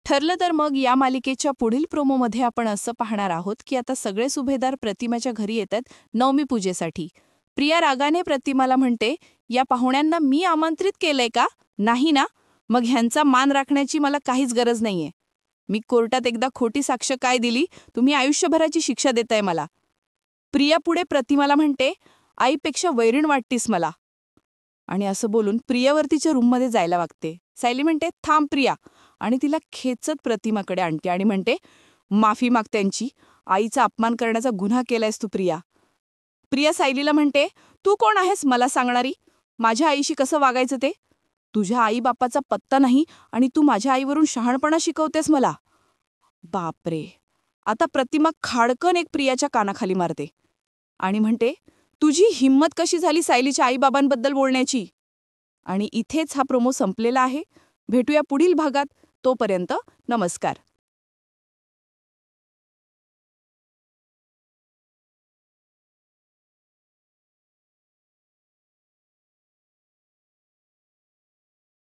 ठरलं तर मग या मालिकेच्या पुढील प्रोमोमध्ये आपण असं पाहणार आहोत की आता सगळे सुभेदार प्रतिमाच्या घरी येतात नवमी पूजेसाठी. प्रिया रागाने प्रतिमाला म्हणते, या पाहुण्यांना मी आमंत्रित केलंय का? नाही ना? मग ह्यांचा मान राखण्याची मला काहीच गरज नाहीये. मी कोर्टात एकदा खोटी साक्ष काय दिली, तुम्ही आयुष्यभराची शिक्षा देताय मला. प्रिया पुढे प्रतिमाला म्हणते, आईपेक्षा वैरीण वाटतीस मला. आणि असं बोलून प्रियावर तिच्या रूममध्ये जायला वागते. सायली म्हणते, थांब प्रिया, आणि तिला खेचत प्रतिमाकडे आणते आणि म्हणते, माफी माग त्यांची. आईचा अपमान करण्याचा गुन्हा केलायस तू प्रिया. प्रिया सायलीला म्हणते, तू कोण आहेस मला सांगणारी? माझ्या आईशी कसं वागायचं ते? तुझ्या आईबापाचा पत्ता नाही आणि तू माझ्या आईवरून शहाणपणा शिकवतेस मला. बापरे. आता प्रतिमा खाडकन एक प्रियाच्या कानाखाली मारते आणि म्हणते, तुझी हिंमत कशी झाली सायलीच्या आईबाबांबद्दल बोलण्याची? आणि इथेच हा प्रोमो संपलेला आहे. भेटूया पुढील भागात. तोपर्यंत नमस्कार.